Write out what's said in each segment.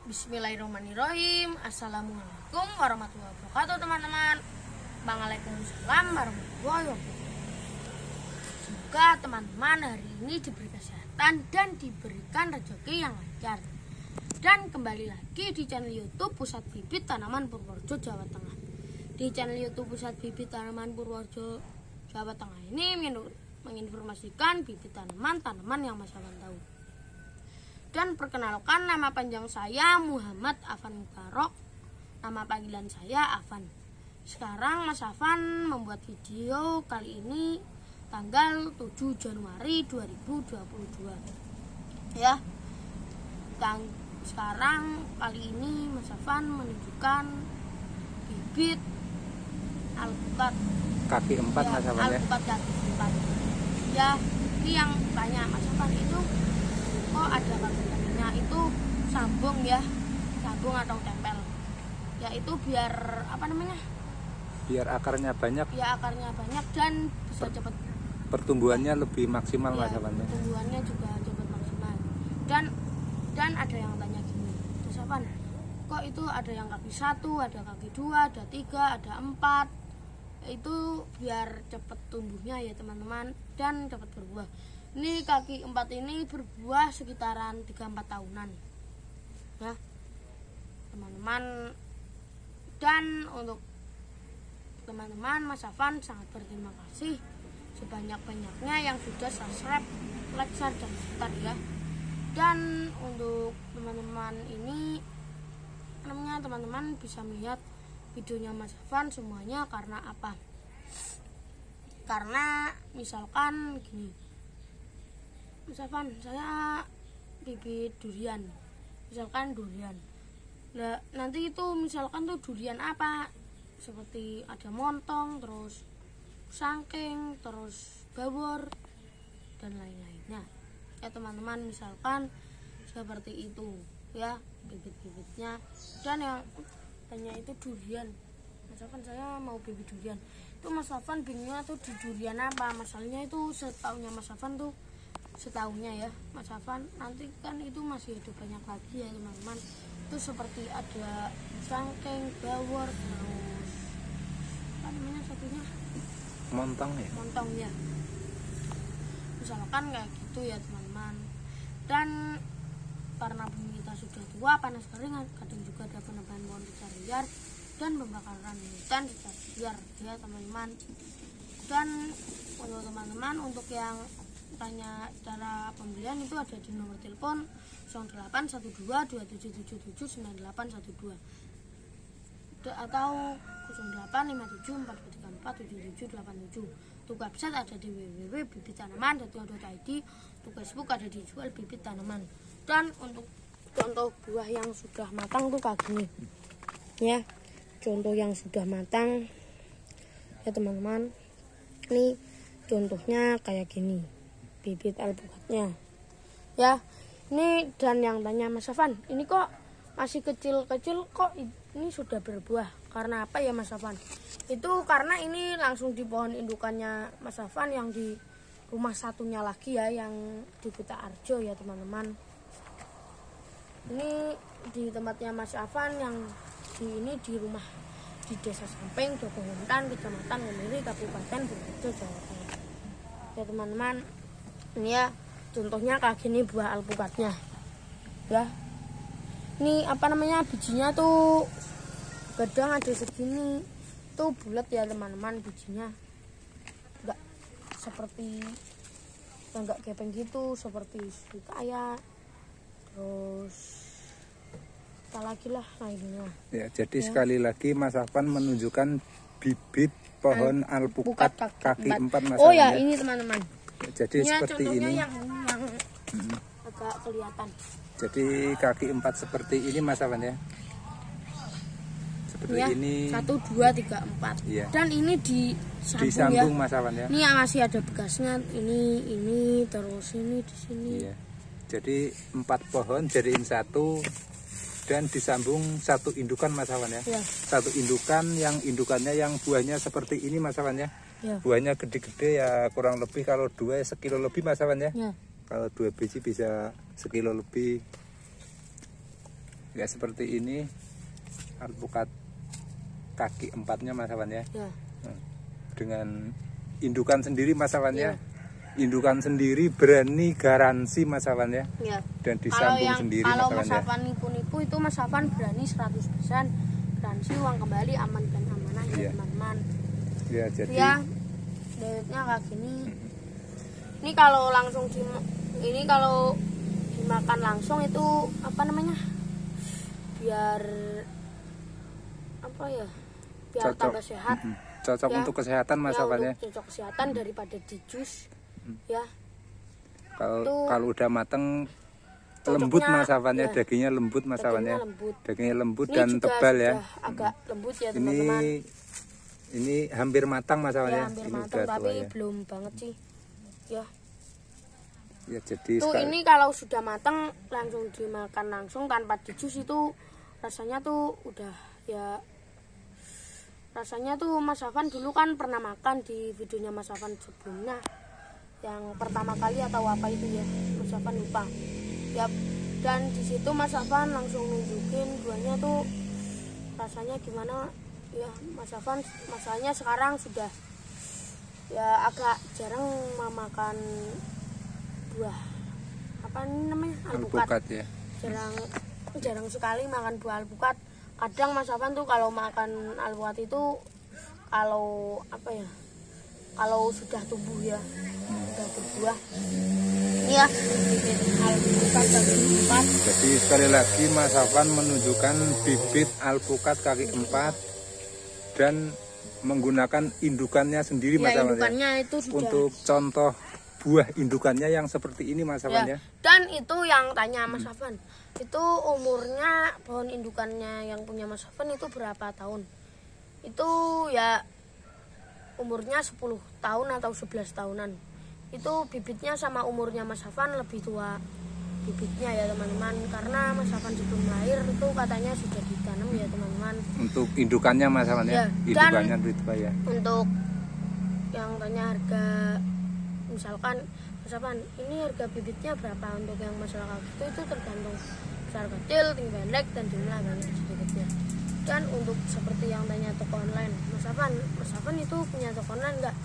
Bismillahirrahmanirrahim. Assalamualaikum warahmatullahi wabarakatuh teman-teman. Waalaikumsalam warahmatullahi wabarakatuh. Semoga teman-teman hari ini diberi kesehatan dan diberikan rezeki yang lancar. Dan kembali lagi di channel YouTube Pusat Bibit Tanaman Purworejo, Jawa Tengah. Di channel YouTube Pusat Bibit Tanaman Purworejo, Jawa Tengah ini menginformasikan bibit tanaman yang Mas Afan tahu. Dan perkenalkan, nama panjang saya Muhammad Afan Mukarok. Nama panggilan saya Afan. Sekarang Mas Afan membuat video kali ini tanggal 7 Januari 2022. Ya. Sekarang kali ini Mas Afan menunjukkan bibit alpukat kaki 4 ya, Mas Afan ya. Alpukat kaki 4. Ya, ini yang tanya Mas Afan itu kok ada kakinya itu sambung ya, sambung atau tempel. Ya itu biar apa namanya? Biar akarnya banyak. Ya akarnya banyak dan bisa cepat. Pertumbuhannya lebih maksimal ya, Mas Afan. Pertumbuhannya juga cepat maksimal. Dan ada yang tanya gini, Mas Afan, kok itu ada yang kaki 1, ada kaki 2, ada 3, ada 4. Itu biar cepat tumbuhnya ya teman-teman dan cepat berbuah. Ini kaki 4 ini berbuah sekitaran 3-4 tahunan ya teman-teman. Dan untuk teman-teman, Mas Afan sangat berterima kasih sebanyak-banyaknya yang sudah subscribe, like, share, dan komentar ya. Dan untuk teman-teman ini namanya teman-teman bisa melihat videonya Mas Afan semuanya karena apa? Karena misalkan gini, Mas Afan, saya bibit durian, misalkan durian. Nah, nanti itu misalkan tuh durian apa? Seperti ada montong, terus sangking, terus bawor, dan lain-lainnya. Ya teman-teman, misalkan seperti itu ya bibit-bibitnya. Dan yang tanya itu durian, Mas Afan saya mau bibit durian. Itu Mas Afan bingungnya tuh di durian apa? Masalahnya itu setaunya Mas Afan tuh, setaunya ya Mas Afan, nanti kan itu masih ada banyak lagi ya teman-teman. Itu seperti ada sangking, bawor, terus apa namanya satunya, montong ya, montong ya, misalkan kayak gitu ya teman-teman. Dan karena bumi kita sudah tua, panas kering, kadang juga ada penebangan pohon secara liar dan pembakaran hutan secara liar ya teman-teman. Dan untuk teman-teman, untuk yang tanya cara pembelian itu ada di nomor telepon 081227779812 atau 085742347787. Untuk website ada di www.bibittanaman.co.id. Untuk Facebook ada di jual bibit tanaman. Dan untuk contoh buah yang sudah matang tuh kayak gini ya, contoh yang sudah matang ya teman-teman. Ini contohnya kayak gini bibit alpukatnya ya. Ini dan yang tanya Mas Afan, ini kok masih kecil-kecil kok ini sudah berbuah, karena apa ya Mas Afan? Itu karena ini langsung di pohon indukannya Mas Afan yang di rumah satunya lagi ya, yang di Kuta Arjo ya teman-teman. Ini di tempatnya Mas Afan yang di rumah di Desa Samping, Jogohontan, Kecamatan Ngemiri, Kabupaten Purworejo, Jawa Tengah ya teman-teman. Ini ya contohnya kayak gini buah alpukatnya ya. Ini apa namanya, bijinya tuh kadang ada segini tuh bulat ya teman-teman, bijinya enggak seperti enggak gepeng gitu seperti kayak. Terus apa lagi lah lainnya ya. Jadi ya, sekali lagi Mas Afan menunjukkan bibit pohon alpukat kaki 4 Mas Oh Afan, ya ini teman-teman. Jadi ya, seperti ini yang agak kelihatan. Jadi kaki 4 seperti ini Mas Afan ya. Seperti ya, ini 1, 2, 3, 4 ya. Dan ini disambung ya, Mas Afan ya. Ini yang masih ada bekasnya. Ini terus ini di sini ya. Jadi 4 pohon jadiin 1 dan disambung 1 indukan Mas Afan ya. 1 indukan, yang indukannya yang buahnya seperti ini Mas Afan ya. Buahnya gede-gede ya, kurang lebih kalau 2 sekilo lebih Mas Afan ya. Kalau 2 biji bisa sekilo lebih. Ya seperti ini alpukat kaki 4-nya Mas Afwan ya. Ya. Dengan indukan sendiri Mas Afwan ya. Ya. Indukan sendiri berani garansi Mas Afwan ya. Ya. Dan disambung sendiri kalau Mas Afwan ya. Mas Afwan nipu-nipu itu Mas Afwan berani 100% garansi uang kembali aman dan amanah ya teman-teman. Ya jadi ya dayanya kayak gini. Ini kalau langsung kalau dimakan langsung itu apa namanya? Biar apa ya? Biar cocok. tambah sehat. Cocok ya, untuk kesehatan Mas Afwan ya. Cocok kesehatan daripada di jus. Ya. Kalau udah mateng lembut Mas Afwan ya, dagingnya lembut Mas Afwan ya. Dagingnya lembut ini dan tebal ya. Agak lembut ya teman-teman. Ini hampir matang Mas Afwan ya. Hampir ini matang tapi ya. belum banget sih. Ya. Ya jadi ini kalau sudah matang langsung dimakan langsung tanpa dijus itu rasanya tuh udah ya. Rasanya tuh Mas Afwan dulu kan pernah makan di videonya Mas Afwan sebelumnya. Yang pertama kali atau apa itu ya. Mas Afwan lupa. Ya, dan di situ Mas Afwan langsung nunjukin duanya tuh rasanya gimana ya. Mas Afwan masalahnya sekarang sudah ya agak jarang memakan buah apa ini namanya alpukat ya. Jarang sekali makan buah alpukat. Kadang Mas Afwan tuh kalau makan alpukat itu kalau apa ya, kalau sudah tumbuh ya, sudah berbuah ini ya alpukat kaki 4. Jadi sekali lagi Mas Afwan menunjukkan bibit alpukat kaki 4 dan menggunakan indukannya sendiri Mas Afwan ya. Itu sudah. Untuk contoh buah indukannya yang seperti ini Mas Afwan ya. Dan itu yang tanya Mas Afwan, itu umurnya pohon indukannya yang punya Mas Afwan itu berapa tahun? Itu ya umurnya 10 tahun atau 11 tahunan. Itu bibitnya sama umurnya Mas Afwan lebih tua bibitnya ya teman-teman, karena Mas Afwan sebelum lahir itu katanya sudah ditanam ya teman-teman. Untuk indukannya Mas Afwan ya. Indukannya lebih tua ya. Untuk yang tanya harga, misalkan Mas Afwan ini harga bibitnya berapa untuk yang masalah itu tergantung besar kecil, tinggi pendek dan jumlah banyak sedikitnya. Dan untuk seperti yang tanya toko online, Mas Afwan itu punya toko online enggak?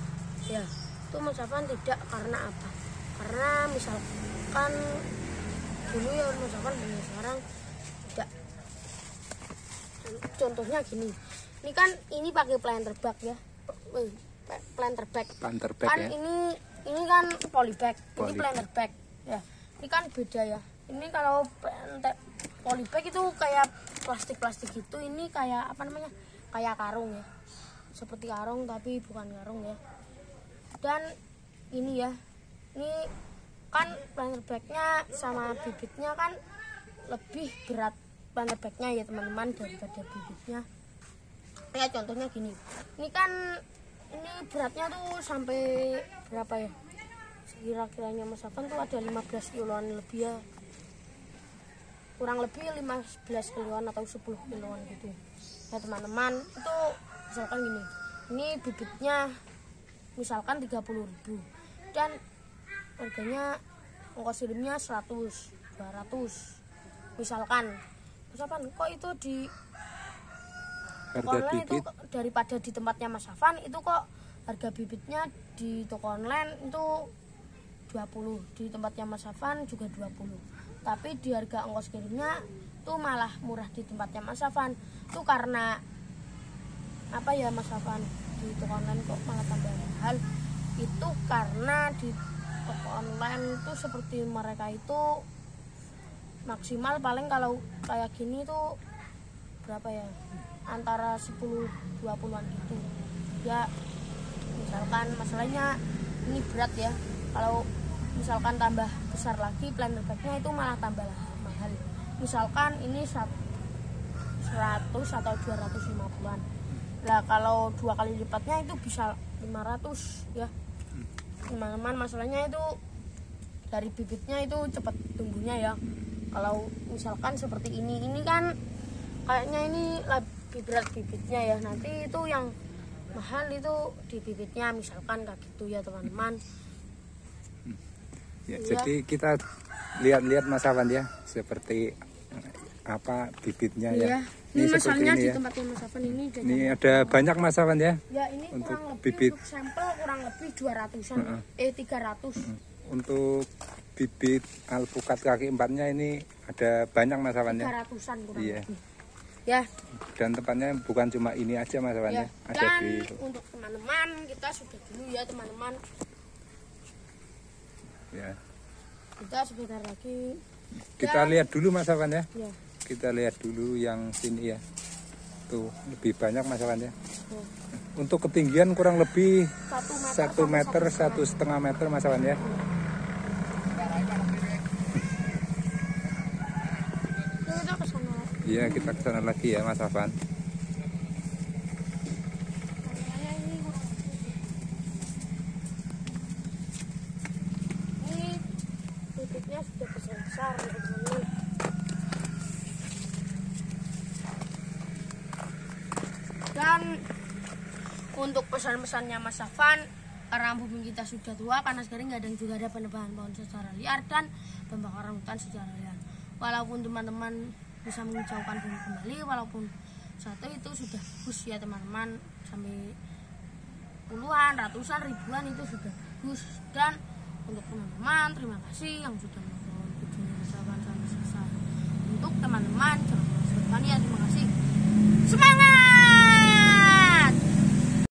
Ya, itu Mas Afwan tidak. Karena apa? Karena misalkan dulu ya Mas Afwan punya, sekarang tidak. Contohnya gini, ini kan ini pakai planter bag ya. Planter bag kan ya. Ini kan polybag, ini planter bag ya. Ini kan beda ya. Ini kalau polybag itu kayak plastik gitu, ini kayak apa namanya, kayak karung ya, seperti karung tapi bukan karung ya. Dan ini ya, ini kan planter bagnya sama bibitnya kan lebih berat planter bagnya ya teman-teman daripada bibitnya. Ya contohnya gini, ini kan ini beratnya tuh sampai berapa ya, kira-kiranya Mas Afwan tuh ada 15 kiloan lebih ya, kurang lebih 15 kiloan atau 10 kiloan gitu ya teman-teman. Itu misalkan gini, ini bibitnya misalkan 30.000 dan harganya ongkos kirimnya 100, 200 misalkan. Mas Afwan kok itu di toko online itu daripada di tempatnya Mas Afwan itu kok harga bibitnya di toko online itu 20, di tempatnya Mas Afwan juga 20, tapi di harga ongkos kirimnya itu malah murah di tempatnya Mas Afwan. Itu karena apa ya Mas Afwan, di toko online kok malah tambah mahal? Itu karena di toko online itu seperti mereka itu maksimal paling kalau kayak gini tuh berapa ya, antara 10-20an gitu ya. Misalkan masalahnya ini berat ya, kalau misalkan tambah besar lagi planter bagnya itu malah tambah mahal. Misalkan ini 100 atau 250an, nah kalau 2 kali lipatnya itu bisa 500 ya teman-teman. Masalahnya itu dari bibitnya itu cepat tumbuhnya ya. Kalau misalkan seperti ini kan kayaknya ini lebih berat bibitnya ya, nanti itu yang mahal itu di bibitnya misalkan kayak gitu ya teman-teman ya. Jadi kita lihat-lihat Mas Afwan ya, seperti apa bibitnya iya. ya. Ini masalahnya di ya. tempatnya Mas Afan ini. Ini ada banyak Mas Afan ya. Ya ini untuk kurang lebih bibit. untuk sampel kurang lebih 200-an. 300. Untuk bibit alpukat kaki empatnya ini ada banyak Mas Afan ya. 300-an kurang iya. lebih. Ya. Dan tempatnya bukan cuma ini aja Mas Afan ya. Ada Dan di untuk teman-teman kita sudah dulu ya teman-teman. ya. Kita sebentar lagi. Kita lihat dulu Mas Afan ya. Ya. Kita lihat dulu yang sini ya. Tuh lebih banyak Mas Afan ya. Untuk ketinggian kurang lebih 1 meter, 1,5 meter Mas Afan ya. Kita ke sana. Iya, kita ke sana lagi ya Mas Afan. Ini bibitnya sudah besar ya teman-teman. Dan untuk pesan-pesannya Mas Afan, karena bumi kita sudah tua, panas kering, kadang juga ada penebangan pohon secara liar dan pembakaran hutan secara liar. Walaupun teman-teman bisa menghijaukan bumi kembali, walaupun satu itu sudah bagus ya teman-teman, sampai puluhan, ratusan, ribuan itu sudah bagus. Dan untuk teman-teman, terima kasih yang sudah menonton videonya Mas Afan sampai selesai. Untuk teman-teman, jangan lupa subscribe ya, terima kasih. Semangat!